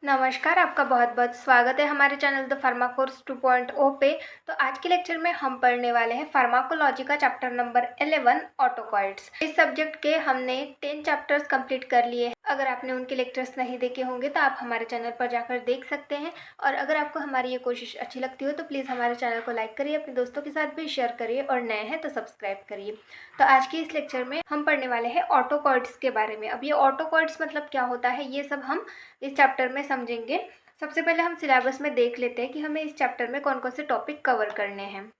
नमस्कार, आपका बहुत-बहुत स्वागत है हमारे चैनल द फार्मा कोर्स 2.0 पे। तो आज के लेक्चर में हम पढ़ने वाले हैं फार्माकोलॉजी का चैप्टर नंबर 11 ऑटोकॉइड्स। इस सब्जेक्ट के हमने 10 चैप्टर्स कंप्लीट कर लिए हैं। अगर आपने उनके लेक्चर्स नहीं देखे होंगे तो आप हमारे चैनल पर जाकर देख सकते हैं। और अगर आपको हमारी ये कोशिश अच्छी लगती हो तो प्लीज़ हमारे चैनल को लाइक करिए, अपने दोस्तों के साथ भी शेयर करिए और नए हैं तो सब्सक्राइब करिए। तो आज के इस लेक्चर में हम पढ़ने वाले हैं ऑटोकॉइड्स के बारे में। अब ये ऑटोकॉइड्स मतलब क्या होता है, ये सब हम इस चैप्टर में समझेंगे। सबसे पहले हम सिलेबस में देख लेते हैं कि हमें इस चैप्टर में कौन कौन से टॉपिक कवर करने हैं।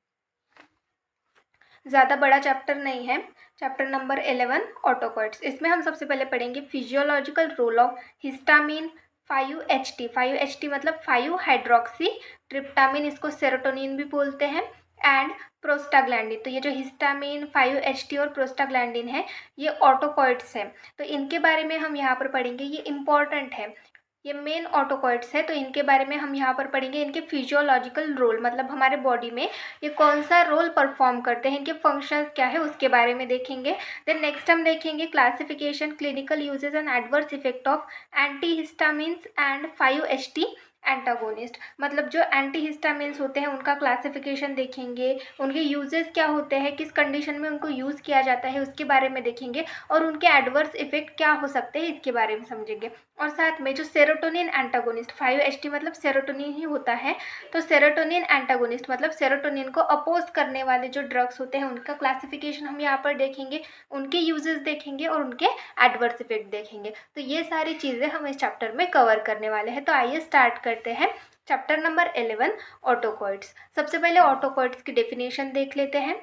ज़्यादा बड़ा चैप्टर नहीं है, चैप्टर नंबर 11 ऑटोकॉइड्स। इसमें हम सबसे पहले पढ़ेंगे physiological role of histamine 5-HT। 5-HT मतलब 5 हाइड्रोक्सी ट्रिप्टामिन, इसको सेरोटोनिन भी बोलते हैं, एंड प्रोस्टाग्लैंडिन। तो ये जो हिस्टामिन 5-HT और प्रोस्टाग्लैंडिन है ये ऑटोकॉइड्स हैं। तो इनके बारे में हम यहाँ पर पढ़ेंगे, ये इंपॉर्टेंट है, ये मेन ऑटोकॉइड्स है। तो इनके बारे में हम यहाँ पर पढ़ेंगे, इनके फिजियोलॉजिकल रोल मतलब हमारे बॉडी में ये कौन सा रोल परफॉर्म करते हैं, इनके फंक्शंस क्या है उसके बारे में देखेंगे। देन नेक्स्ट हम देखेंगे classification, clinical uses and adverse effect of anti histamines and 5-HT antagonist. मतलब जो एंटी हिस्टामिन्स होते हैं उनका क्लासिफिकेशन देखेंगे, उनके यूजेस क्या होते हैं, किस कंडीशन में उनको यूज़ किया जाता है उसके बारे में देखेंगे, और उनके एडवर्स इफेक्ट क्या हो सकते हैं इसके बारे में समझेंगे। और साथ में जो सेरोटोनिन एंटागोनिस्ट, 5-HT मतलब सेरोटोनिन ही होता है, तो सेरोटोनिन एंटागोनिस्ट मतलब सेरोटोनिन को अपोज करने वाले जो ड्रग्स होते हैं उनका क्लासिफिकेशन हम यहाँ पर देखेंगे, उनके यूजेस देखेंगे और उनके एडवर्स इफेक्ट देखेंगे। तो ये सारी चीज़ें हम इस चैप्टर में कवर करने वाले हैं। तो आइए स्टार्ट करते हैं चैप्टर नंबर 11 ऑटोकॉइड्स। सबसे पहले ऑटोकॉइड्स की डेफिनेशन देख लेते हैं।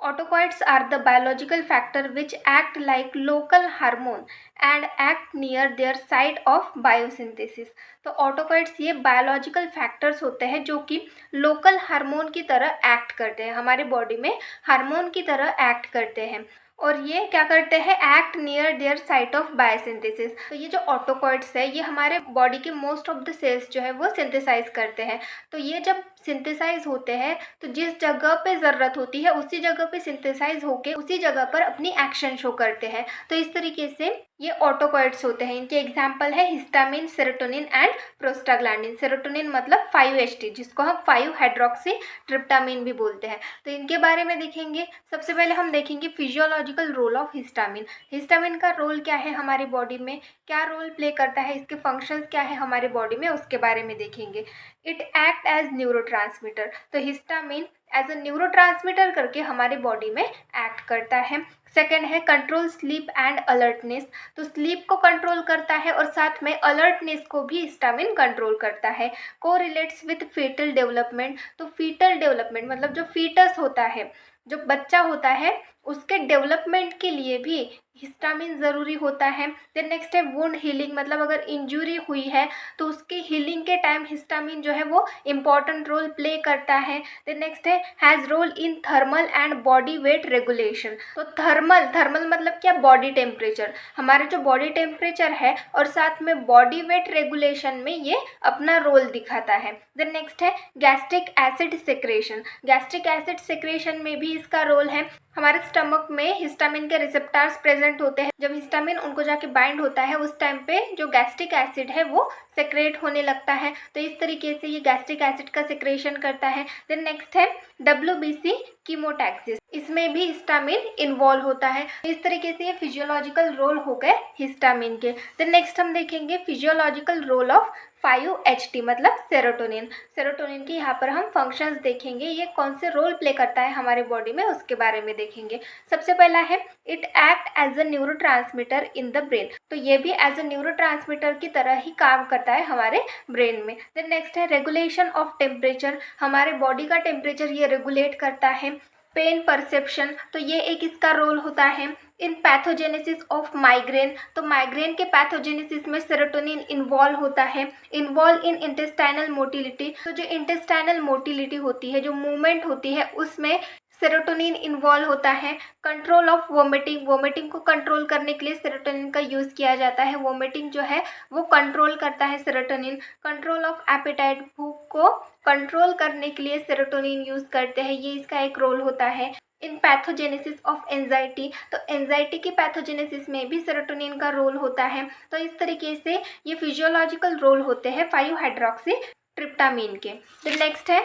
Autocoids are the biological factor which act like local hormone and act near their site of biosynthesis। तो ऑटोकॉइड्स ये बायोलॉजिकल फैक्टर्स होते हैं जो कि लोकल हार्मोन की तरह एक्ट करते हैं, हमारे बॉडी में हार्मोन की तरह एक्ट करते हैं। और ये क्या करते हैं, act near their site of biosynthesis. तो ये जो ऑटोकॉइड्स है ये हमारे बॉडी के मोस्ट ऑफ द सेल्स जो है वो सिंथेसाइज करते हैं। तो ये जब सिंथेसाइज होते हैं तो जिस जगह पे ज़रूरत होती है उसी जगह पे सिंथेसाइज होके उसी जगह पर अपनी एक्शन शो करते हैं। तो इस तरीके से ये ऑटोकॉइड्स होते हैं। इनके एग्जाम्पल है histamine, serotonin and prostaglandin. Serotonin मतलब 5-HT जिसको हम 5 हाइड्रोक्सी ट्रिप्टामिन भी बोलते हैं। तो इनके बारे में देखेंगे। सबसे पहले हम देखेंगे physiological role of histamine. Histamine का रोल क्या है हमारी बॉडी में, क्या रोल प्ले करता है, इसके फंक्शंस क्या है हमारे बॉडी में उसके बारे में देखेंगे। It act as neurotransmitter. तो हिस्टामिन एज अ न्यूरोट्रांसमीटर करके हमारे बॉडी में एक्ट करता है। सेकेंड है कंट्रोल स्लीप एंड अलर्टनेस। तो स्लीप को कंट्रोल करता है और साथ में अलर्टनेस को भी हिस्टामिन कंट्रोल करता है। को रिलेट्स विथ फीटल डेवलपमेंट। तो फीटल डेवलपमेंट मतलब जो फीटस होता है, जो बच्चा होता है, उसके डेवलपमेंट के लिए भी हिस्टामिन ज़रूरी होता है। देन नेक्स्ट है वुंड हीलिंग, मतलब अगर इंजरी हुई है तो उसकी हीलिंग के टाइम हिस्टामिन जो है वो इम्पॉर्टेंट रोल प्ले करता है। देन नेक्स्ट है has role in thermal and body weight regulation. तो थर्मल मतलब क्या, बॉडी टेम्परेचर, हमारे जो बॉडी टेम्परेचर है और साथ में बॉडी वेट रेगुलेशन में ये अपना रोल दिखाता है। देन नेक्स्ट है gastric acid secretion. Gastric acid secretion में भी इसका रोल है। हमारे स्टमक में हिस्टामिन के रिसेप्टर्स प्रेजेंट होते हैं, जब हिस्टामिन उनको जाके बाइंड होता है उस टाइम पे जो गैस्ट्रिक एसिड है वो सेक्रेट होने लगता है। तो इस तरीके से ये गैस्ट्रिक एसिड का सेक्रेशन करता है। देन नेक्स्ट है WBC कीमोटैक्सिस, इसमें भी हिस्टामिन इन्वॉल्व होता है। इस तरीके से ये फिजियोलॉजिकल रोल हो गए हिस्टामिन के। देन नेक्स्ट हम देखेंगे फिजियोलॉजिकल रोल ऑफ 5-HT मतलब सेरोटोनिन। सेरोटोनिन के यहाँ पर हम फंक्शंस देखेंगे, ये कौन से रोल प्ले करता है हमारे बॉडी में उसके बारे में देखेंगे। सबसे पहला है it act as a neurotransmitter in the brain. तो ये भी एज अ न्यूरोट्रांसमीटर की तरह ही काम करता है हमारे ब्रेन में। देन नेक्स्ट है रेगुलेशन ऑफ टेम्परेचर, हमारे बॉडी का टेम्परेचर ये रेगुलेट करता है। पेन परसेप्शन, तो ये एक इसका रोल होता है। इन पैथोजेनेसिस ऑफ माइग्रेन, तो माइग्रेन के पैथोजेनेसिस में सेरोटोनिन इन्वॉल्व होता है। इन्वॉल्व इन इंटेस्टाइनल मोटिलिटी, तो जो इंटेस्टाइनल मोटिलिटी होती है, जो मूवमेंट होती है, उसमें सेरोटोनिन इन्वॉल्व होता है। कंट्रोल ऑफ वोमिटिंग, वोमिटिंग को कंट्रोल करने के लिए सेरोटोनिन का यूज़ किया जाता है। वोमिटिंग जो है वो कंट्रोल करता है सेरोटोनिन। कंट्रोल ऑफ एपेटाइट, भूख को कंट्रोल करने के लिए सेरोटोनिन यूज़ करते हैं, ये इसका एक रोल होता है। इन पैथोजेनेसिस ऑफ एंजाइटी, तो एंजाइटी की पैथोजेनेसिस में भी सेरोटोनिन का रोल होता है। तो इस तरीके से ये फिजियोलॉजिकल रोल होते हैं 5 हाइड्रोक्सी ट्रिप्टामिन के। फिर नेक्स्ट है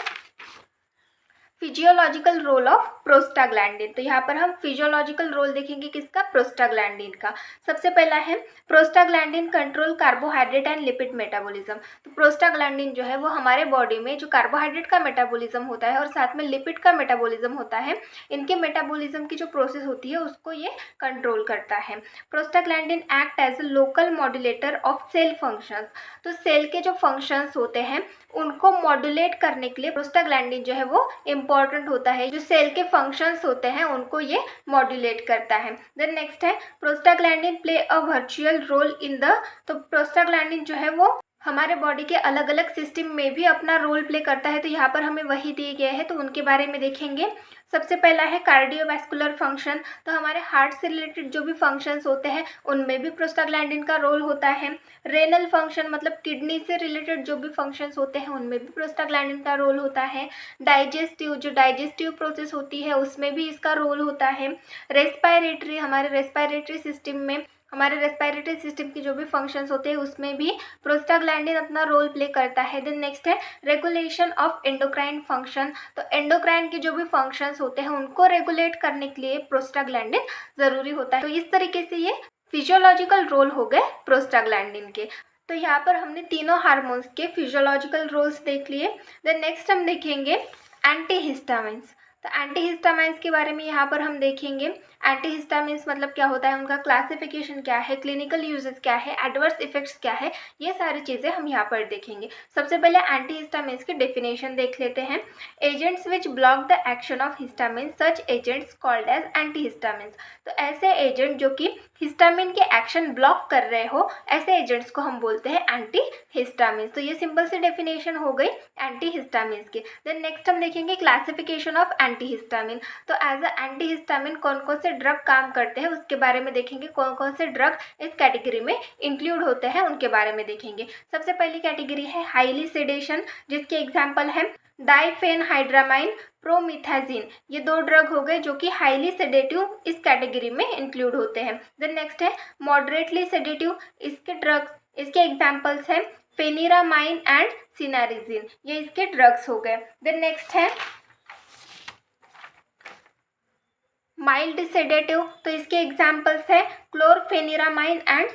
फिजियोलॉजिकल रोल ऑफ प्रोस्टाग्लैंडिन। तो यहाँ पर हम फिजियोलॉजिकल रोल देखेंगे किसका, प्रोस्टाग्लैंडिन का। सबसे पहला है prostaglandin control carbohydrate and lipid metabolism. तो प्रोस्टाग्लैंडिन जो है वो हमारे बॉडी में जो कार्बोहाइड्रेट का मेटाबॉलिज्म होता है और साथ में लिपिड का मेटाबॉलिज्म होता है, इनके मेटाबॉलिज्म की जो प्रोसेस होती है उसको ये कंट्रोल करता है। Prostaglandin act as a local modulator of cell functions. तो सेल के जो फंक्शंस होते हैं उनको मॉड्यूलेट करने के लिए प्रोस्टाग्लैंडिन जो है वो इम्पॉर्टेंट होता है। जो सेल के फंक्शंस होते हैं उनको ये मॉड्यूलेट करता है। देन नेक्स्ट है prostaglandin play a virtual role in the, तो प्रोस्टाग्लैंडिन जो है वो हमारे बॉडी के अलग अलग सिस्टम में भी अपना रोल प्ले करता है। तो यहाँ पर हमें वही दिए गए हैं, तो उनके बारे में देखेंगे। सबसे पहला है कार्डियोवैस्कुलर फंक्शन। तो हमारे हार्ट से रिलेटेड जो भी फंक्शंस होते हैं उनमें भी प्रोस्टाग्लैंडिन का रोल होता है। रेनल फंक्शन मतलब किडनी से रिलेटेड जो भी फंक्शंस होते हैं उनमें भी प्रोस्टाग्लैंडिन का रोल होता है। डाइजेस्टिव, जो डाइजेस्टिव प्रोसेस होती है उसमें भी इसका रोल होता है। रेस्पायरेटरी, हमारे रेस्पायरेटरी सिस्टम में, हमारे रेस्पायरेटरी सिस्टम की जो भी फंक्शंस होते हैं उसमें भी प्रोस्टाग्लैंडिन अपना रोल प्ले करता है। देन नेक्स्ट है रेगुलेशन ऑफ एंडोक्राइन फंक्शन। तो एंडोक्राइन के जो भी फंक्शंस होते हैं उनको रेगुलेट करने के लिए प्रोस्टाग्लैंडिन ज़रूरी होता है। तो इस तरीके से ये फिजियोलॉजिकल रोल हो गए प्रोस्टाग्लैंडिन के। तो यहाँ पर हमने तीनों हार्मोन्स के फिजियोलॉजिकल रोल्स देख लिए। देन नेक्स्ट हम देखेंगे एंटीहिस्टामिन्स। तो एंटीहिस्टामाइंस के बारे में यहाँ पर हम देखेंगे। एंटीहिस्टामिन्स मतलब क्या होता है, उनका क्लासिफिकेशन क्या है, क्लिनिकल यूजेस क्या है, एडवर्स इफेक्ट्स क्या है, ये सारी चीज़ें हम यहाँ पर देखेंगे। सबसे पहले एंटीहिस्टामिन्स की डेफिनेशन देख लेते हैं। Agents which block the action of histamine, such agents called as antihistamines. तो ऐसे एजेंट जो कि हिस्टामिन के एक्शन ब्लॉक कर रहे हो, ऐसे एजेंट्स को हम बोलते हैं एंटीहिस्टामिन्स। तो ये सिंपल सी डेफिनेशन हो गई एंटीहिस्टामिन्स की। देन नेक्स्ट हम देखेंगे क्लासिफिकेशन ऑफ एंटीहिस्टामिन। तो एज अ एंटीहिस्टामिन कौन कौन से ड्रग काम करते हैं उसके बारे में देखेंगे। कौन कौन से ड्रग इस कैटेगरी में इंक्लूड होते हैं उनके बारे में देखेंगे। सबसे पहली कैटेगरी है हाईली सेडेशन, जिसके एग्जाम्पल है डाइफेनहाइड्रामाइन, प्रोमिथाजिन। ये दो ड्रग हो गए जो कि हाईली सेडेटिव इस कैटेगरी में इंक्लूड होते हैं। देन नेक्स्ट है मॉडरेटली सेडेटिव, इसके एग्जाम्पल्स हैं फेनिरामाइन एंड सिनारिजिन, ये इसके ड्रग्स हो गए। देन नेक्स्ट है माइल्ड सेडेटिव, तो इसके एग्जाम्पल्स है क्लोरफेनिरामाइन एंड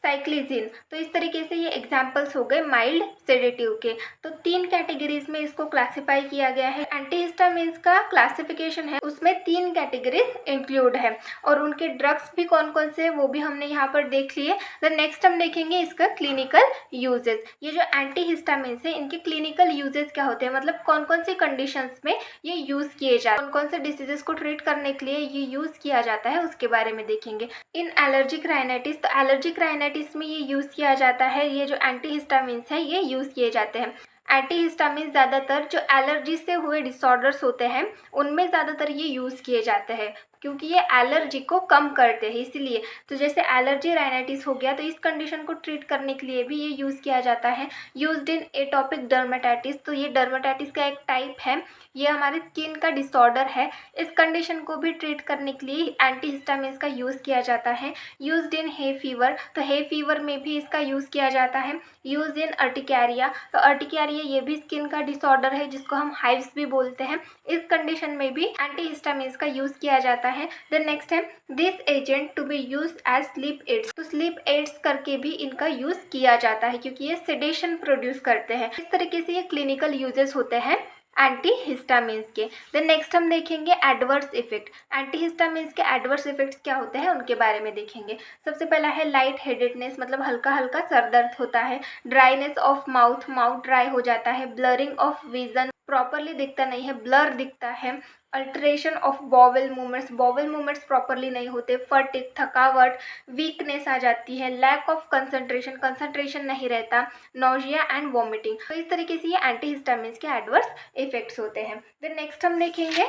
साइक्लिजिन। तो इस तरीके से ये एग्जाम्पल्स हो गए माइल्ड सेडेटिव के। तो 3 कैटेगरीज में इसको क्लासिफाई किया गया है। एंटीहिस्टामिन्स का क्लासिफिकेशन है उसमें 3 कैटेगरीज इंक्लूड है और उनके ड्रग्स भी कौन कौन से वो भी हमने यहाँ पर देख लिए। देन नेक्स्ट हम देखेंगे इसका क्लिनिकल यूजेस। ये जो एंटीहिस्टामिन्स है इनके क्लिनिकल यूजेस क्या होते हैं, मतलब कौन कौन सी कंडीशंस में ये यूज़ किए जाते हैं, कौन कौन से डिसीजेस को ट्रीट करने के लिए ये यूज़ किया जाता है उसके बारे में देखेंगे। इन एलर्जिक राइनाइटिस, तो एलर्जिक राइनाइटिस में ये यूज़ किया जाता है, ये जो एंटीहिस्टामिन्स है ये यूज़ किए जाते हैं। एंटीहिस्टामिन्स ज़्यादातर जो एलर्जी से हुए डिसऑर्डर्स होते हैं उनमें ज़्यादातर ये यूज़ किए जाते हैं क्योंकि ये एलर्जी को कम करते हैं इसलिए। तो जैसे एलर्जी राइनाइटिस हो गया तो इस कंडीशन को ट्रीट करने के लिए भी ये यूज़ किया जाता है। यूज्ड इन एटोपिक डर्मेटाइटिस, तो ये डर्मेटाइटिस का एक टाइप है, ये हमारी स्किन का डिसऑर्डर है, इस कंडीशन को भी ट्रीट करने के लिए एंटीहिस्टामिन्स का यूज़ किया जाता है। यूज्ड इन हे फीवर, तो हे फीवर में भी इसका यूज़ किया जाता है। यूज्ड इन अर्टिकेरिया, तो अर्टिकेरिया ये भी स्किन का डिसऑर्डर है जिसको हम हाइव्स भी बोलते हैं, इस कंडीशन में भी एंटीहिस्टामिन्स का यूज़ किया जाता है। देन नेक्स्ट है this agent to be used as sleep aids, तो स्लीप एड्स करके भी इनका यूज़ किया जाता है क्योंकि ये सेडेशन प्रोड्यूस करते हैं। इस तरीके से ये क्लिनिकल यूजेस होते हैं एंटीहिस्टामिन्स के। देन नेक्स्ट हम देखेंगे एडवर्स इफेक्ट। एंटीहिस्टामिन्स के एडवर्स इफेक्ट्स क्या होते हैं उनके बारे में देखेंगे। सबसे पहला है लाइट हेडेडनेस, मतलब हल्का हल्का सर दर्द होता है। Dryness of mouth, mouth dry हो जाता है। ब्लरिंग ऑफ विजन, प्रॉपरली दिखता नहीं है, ब्लर दिखता है। Alteration of bowel movements, bowel movements properly नहीं होते। फटिग, थकावट, वीकनेस आ जाती है। लैक ऑफ कंसंट्रेशन, कंसंट्रेशन नहीं रहता। Nausea and vomiting. तो इस तरीके से ये एंटीहिस्टामिन्स के एडवर्स इफेक्ट्स होते हैं। देन नेक्स्ट हम देखेंगे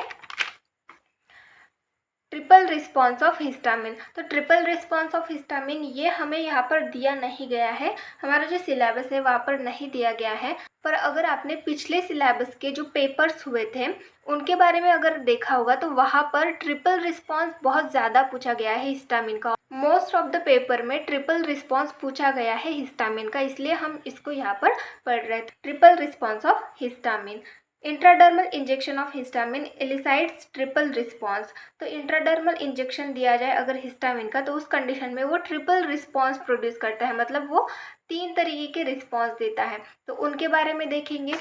ट्रिपल रिस्पॉन्स ऑफ हिस्टामिन। तो ट्रिपल रिस्पॉन्स ऑफ हिस्टामिन ये हमें यहाँ पर दिया नहीं गया है, हमारा जो सिलेबस है वहाँ पर नहीं दिया गया है। पर अगर आपने पिछले सिलेबस के जो पेपर्स हुए थे उनके बारे में अगर देखा होगा तो वहाँ पर ट्रिपल रिस्पॉन्स बहुत ज़्यादा पूछा गया है हिस्टामिन का। मोस्ट ऑफ द पेपर में ट्रिपल रिस्पॉन्स पूछा गया है हिस्टामिन का, इसलिए हम इसको यहाँ पर पढ़ रहे थे। Triple response of histamine. Intradermal injection of histamine elicits triple response. तो इंट्राडर्मल इंजेक्शन दिया जाए अगर हिस्टामिन का तो उस कंडीशन में वो ट्रिपल रिस्पॉन्स प्रोड्यूस करता है, मतलब वो 3 तरीके के रिस्पॉन्स देता है। तो उनके बारे में देखेंगे।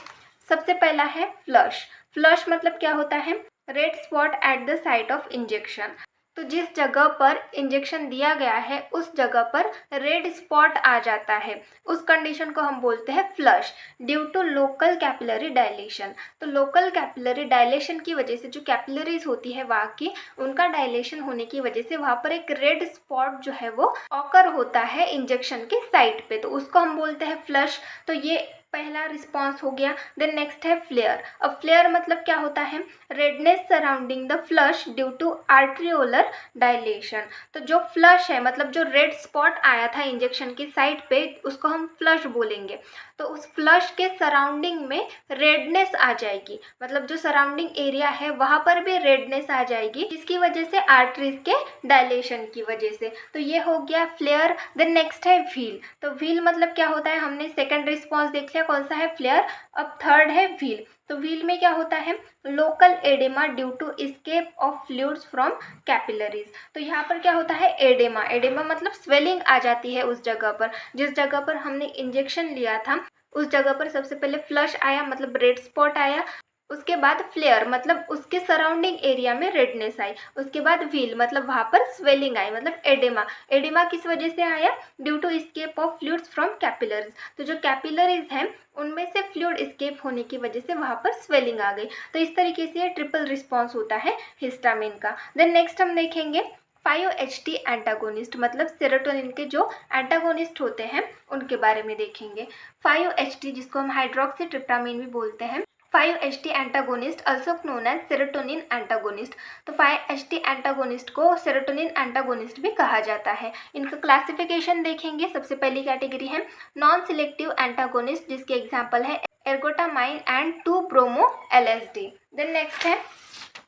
सबसे पहला है फ्लश। फ्लश मतलब क्या होता है? Red spot at the site of injection. तो जिस जगह पर इंजेक्शन दिया गया है उस जगह पर रेड स्पॉट आ जाता है, उस कंडीशन को हम बोलते हैं flush due to local capillary dilation. तो लोकल कैपिलरी डायलेशन की वजह से जो कैपिलरीज होती है वहाँ की, उनका डायलेशन होने की वजह से वहाँ पर एक रेड स्पॉट जो है वो ऑकर होता है इंजेक्शन के साइट पे, तो उसको हम बोलते हैं फ्लश। तो ये पहला रिस्पॉन्स हो गया। देन नेक्स्ट है फ्लेयर। अब फ्लेयर मतलब क्या होता है? Redness surrounding the flush due to arteriolar dilation. तो जो फ्लश है मतलब जो रेड स्पॉट आया था इंजेक्शन की साइट पे, उसको हम फ्लश बोलेंगे। तो उस फ्लश के सराउंडिंग में रेडनेस आ जाएगी, मतलब जो सराउंडिंग एरिया है वहाँ पर भी रेडनेस आ जाएगी, जिसकी वजह से आर्टरीज के डायलेशन की वजह से। तो ये हो गया फ्लेयर। देन नेक्स्ट है व्हील। तो व्हील मतलब क्या होता है? हमने सेकंड रिस्पॉन्स देख लिया, कौन सा है? फ्लेयर। अब थर्ड है व्हील। तो व्हील में क्या होता है? Local oedema due to escape of fluids from capillaries. तो यहाँ पर क्या होता है? एडेमा। एडेमा मतलब स्वेलिंग आ जाती है उस जगह पर, जिस जगह पर हमने इंजेक्शन लिया था उस जगह पर सबसे पहले फ्लश आया मतलब रेड स्पॉट आया, उसके बाद फ्लेयर मतलब उसके सराउंडिंग एरिया में रेडनेस आई, उसके बाद व्हील मतलब वहाँ पर स्वेलिंग आई, मतलब एडेमा। एडेमा किस वजह से आया? Due to escape of fluids from capillaries. तो जो कैपिलरीज हैं उनमें से फ्लूइड एस्केप होने की वजह से वहाँ पर स्वेलिंग आ गई। तो इस तरीके से ट्रिपल रिस्पॉन्स होता है हिस्टामिन का। देन नेक्स्ट हम देखेंगे 5-HT एंटागोनिस्ट, मतलब सेरोटोनिन के जो एंटागोनिस्ट होते हैं उनके बारे में देखेंगे। 5-HT जिसको हम हाइड्रोक्सीट्रिप्टामाइन भी बोलते हैं, 5-HT antagonist also known as serotonin antagonist. तो 5-HT एंटागोनिस्ट को सेरोटोनिन एंटागोनिस्ट भी कहा जाता है। इनका क्लासिफिकेशन देखेंगे। सबसे पहली कैटेगरी है नॉन सिलेक्टिव एंटागोनिस्ट, जिसके एग्जांपल है ergotamine and two bromo LSD। Then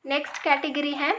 next category है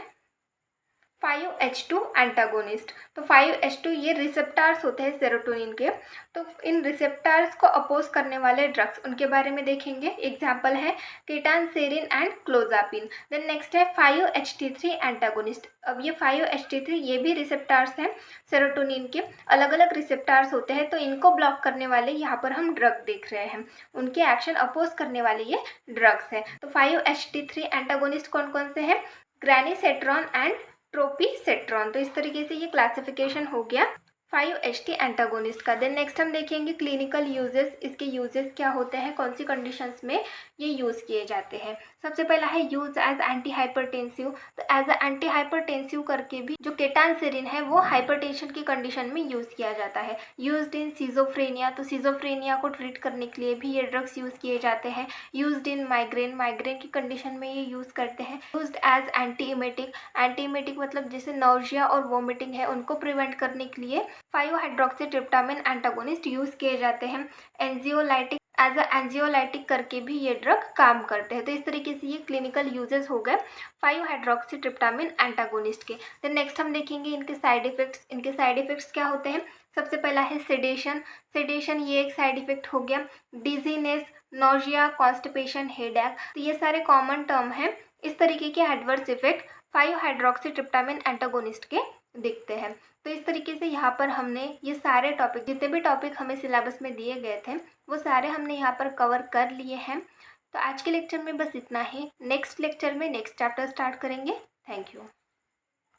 5H2 एंटागोनिस्ट। तो 5H2 ये रिसेप्टार्स होते हैं सेरोटोनिन के। तो इन रिसेप्टार्स को अपोज करने वाले ड्रग्स उनके बारे में देखेंगे। एग्जाम्पल है केटानसेरिन एंड क्लोजापिन। देन नेक्स्ट है 5HT3 एंटागोनिस्ट। अब ये 5HT3 ये भी रिसेप्टार्स हैं सेरोटोनिन के, अलग अलग रिसेप्टार्स होते हैं। तो इनको ब्लॉक करने वाले यहाँ पर हम ड्रग देख रहे हैं, उनके एक्शन अपोज करने वाले ये ड्रग्स हैं। तो 5HT3 एंटागोनिस्ट कौन कौन से हैं? ग्रेनिसेट्रॉन एंड ट्रोपीसेट्रॉन। तो इस तरीके से ये क्लासिफिकेशन हो गया 5HT एंटागोनिस्ट का। देन नेक्स्ट हम देखेंगे क्लिनिकल यूजेस। इसके यूजेस क्या होते हैं, कौन सी कंडीशंस में ये यूज़ किए जाते हैं। सबसे पहला है यूज एज एंटी हाइपरटेंसिव। तो एज अ एंटी हाइपरटेंसिव करके भी जो केटानसेरिन है वो हाइपरटेंशन की कंडीशन में यूज़ किया जाता है। Used in schizophrenia. तो सीजोफ्रेनिया को ट्रीट करने के लिए भी ये ड्रग्स यूज़ किए जाते हैं। Used in migraine. माइग्रेन की कंडीशन में ये यूज़ करते हैं। Used as एंटीएमेटिक। एंटीएमेटिक मतलब जैसे नौजिया और वोमिटिंग है उनको प्रिवेंट करने के लिए 5-हाइड्रोक्सीट्रिप्टामाइन एंटागोनिस्ट यूज़ किए जाते हैं। एंजियोलाइटिक एज अ एंजियोलाइटिक करके भी ये ड्रग काम करते हैं। तो इस तरीके से ये क्लिनिकल यूजेस हो गए 5-हाइड्रोक्सीट्रिप्टामाइन एंटागोनिस्ट के। देन नेक्स्ट हम देखेंगे इनके साइड इफेक्ट्स। इनके साइड इफेक्ट्स क्या होते हैं? सबसे पहला है सेडेशन। सेडेशन ये एक साइड इफेक्ट हो गया। डिजीनेस, नोजिया, कॉन्स्टिपेशन, हेडेक, तो ये सारे कॉमन टर्म हैं। इस तरीके के एडवर्स इफेक्ट 5-हाइड्रोक्सीट्रिप्टामाइन एंटागोनिस्ट के दिखते हैं। तो इस तरीके से यहाँ पर हमने ये सारे टॉपिक, जितने भी टॉपिक हमें सिलेबस में दिए गए थे वो सारे हमने यहाँ पर कवर कर लिए हैं। तो आज के लेक्चर में बस इतना ही। नेक्स्ट लेक्चर में नेक्स्ट चैप्टर स्टार्ट करेंगे। Thank you.